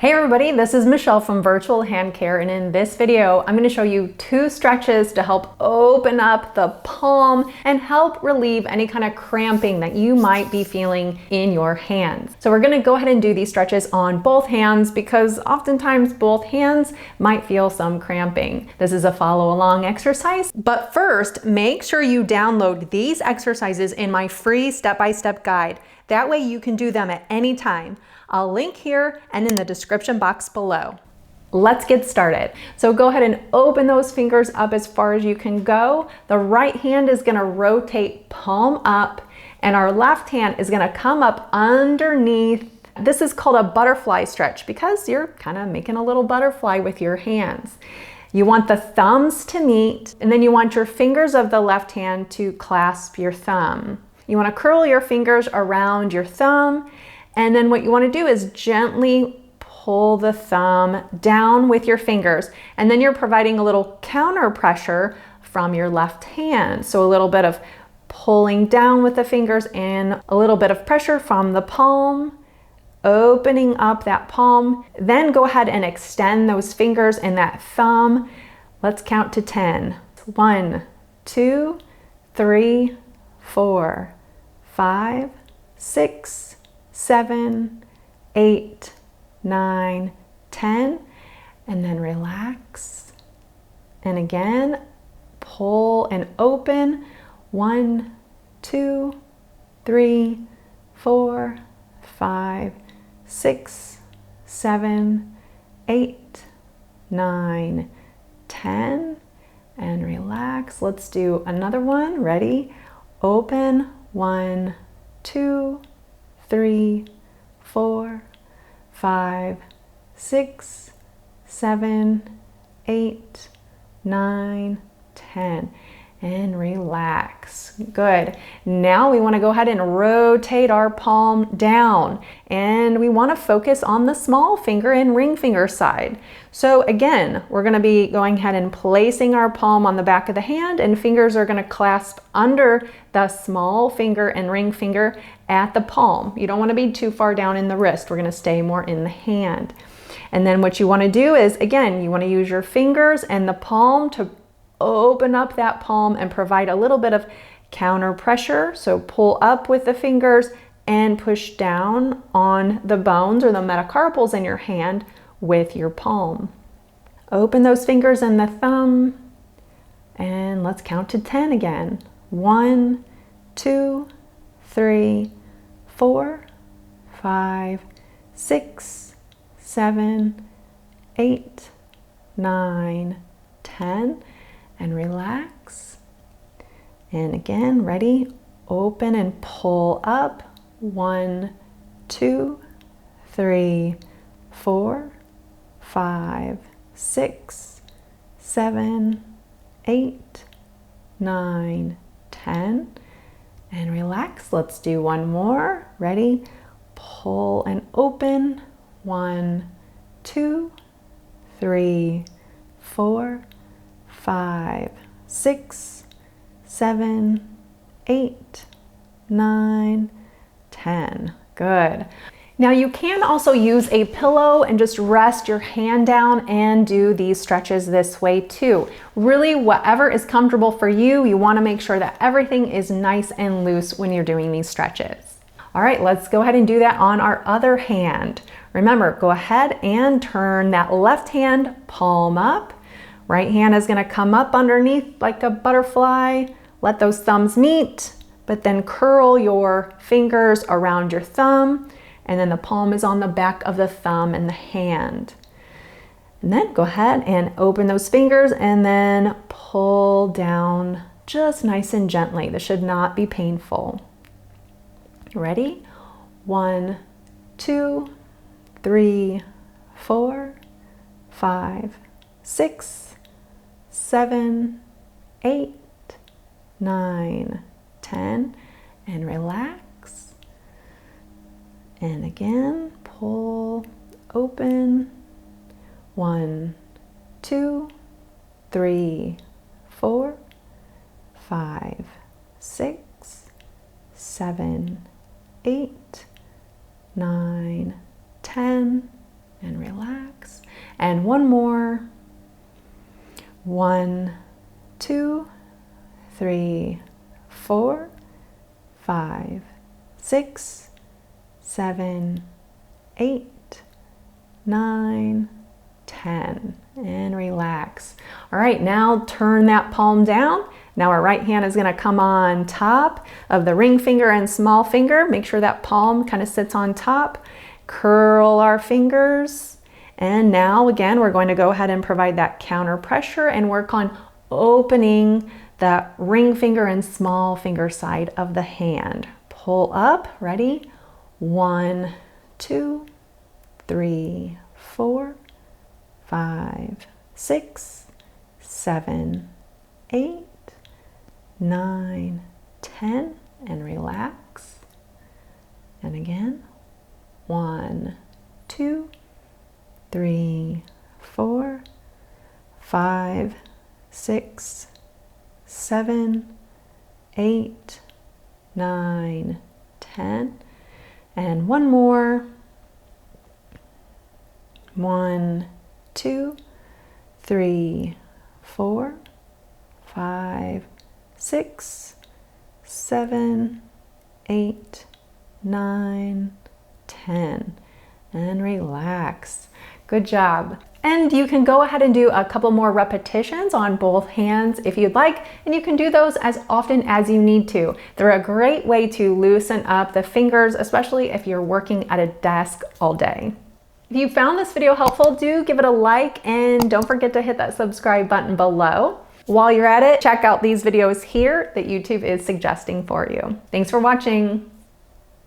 Hey everybody, this is Michelle from Virtual Hand Care, and in this video I'm going to show you 2 stretches to help open up the palm and help relieve any kind of cramping that you might be feeling in your hands. So we're going to go ahead and do these stretches on both hands because oftentimes both hands might feel some cramping. This is a follow along exercise, but first make sure you download these exercises in my free step-by-step guide. That way you can do them at any time. I'll link here and in the description box below. Let's get started. So go ahead and open those fingers up as far as you can go. The right hand is going to rotate palm up and our left hand is going to come up underneath. This is called a butterfly stretch because you're kind of making a little butterfly with your hands. You want the thumbs to meet and then you want your fingers of the left hand to clasp your thumb. You want to curl your fingers around your thumb. And then what you want to do is gently pull the thumb down with your fingers. And then you're providing a little counter pressure from your left hand. So a little bit of pulling down with the fingers and a little bit of pressure from the palm, opening up that palm. Then go ahead and extend those fingers and that thumb. Let's count to 10. 1, 2, 3, 4, 5, 6, 7, 8, 9, 10, and then relax. And again, pull and open. 1, 2, 3, 4, 5, 6, 7, 8, 9, 10, and relax. Let's do another one. Ready? Open. 1, 2, 3, 4, 5, 6, 7, 8, 9, 10, and relax. Good. Now we want to go ahead and rotate our palm down and we want to focus on the small finger and ring finger side. So again, we're going to be going ahead and placing our palm on the back of the hand and fingers are going to clasp under the small finger and ring finger at the palm. You don't want to be too far down in the wrist. We're going to stay more in the hand. And then what you want to do is, again, you want to use your fingers and the palm to open up that palm and provide a little bit of counter pressure. So pull up with the fingers and push down on the bones or the metacarpals in your hand with your palm. Open those fingers and the thumb and let's count to 10 again. 1, 2, 3, 4, 5, 6, 7, 8, 9, 10, and relax. And again, ready? Open and pull up. 1, 2, 3, 4, 5, 6, 7, 8, 9, 10, and relax. Let's do one more. Ready? Pull and open. 1, 2, 3, 4, 5, 6, 7, 8, 9, 10. Good. Now you can also use a pillow and just rest your hand down and do these stretches this way too. Really, whatever is comfortable for you, you want to make sure that everything is nice and loose when you're doing these stretches. All right, let's go ahead and do that on our other hand. Remember, go ahead and turn that left hand palm up. Right hand is going to come up underneath like a butterfly. Let those thumbs meet, but then curl your fingers around your thumb. And then the palm is on the back of the thumb and the hand. And then go ahead and open those fingers and then pull down just nice and gently. This should not be painful. Ready? 1, 2, 3, 4, 5, 6, 7, 8, 9, 10, and relax. And again, pull, open. 1, 2, 3, 4, 5, 6, 7, 8, 9, 10, and relax. And one more. 1, 2, 3, 4, 5, 6, 7, 8, 9, 10, and relax. All right, now turn that palm down. Now our right hand is gonna come on top of the ring finger and small finger. Make sure that palm kind of sits on top. Curl our fingers. And now again, we're going to go ahead and provide that counter pressure and work on opening that ring finger and small finger side of the hand. Pull up, ready? 1, 2, 3, 4, 5, 6, 7, 8, 9, 10, and relax. And again, 1, 2, 3, 4, 5, 6, 7, 8, 9, 10, and one more. 1, 2, 3, 4, 5, 6, 7, 8, 9, 10, and relax. Good job. And you can go ahead and do a couple more repetitions on both hands if you'd like, and you can do those as often as you need to. They're a great way to loosen up the fingers, especially if you're working at a desk all day. If you found this video helpful, do give it a like and don't forget to hit that subscribe button below. While you're at it, check out these videos here that YouTube is suggesting for you. Thanks for watching.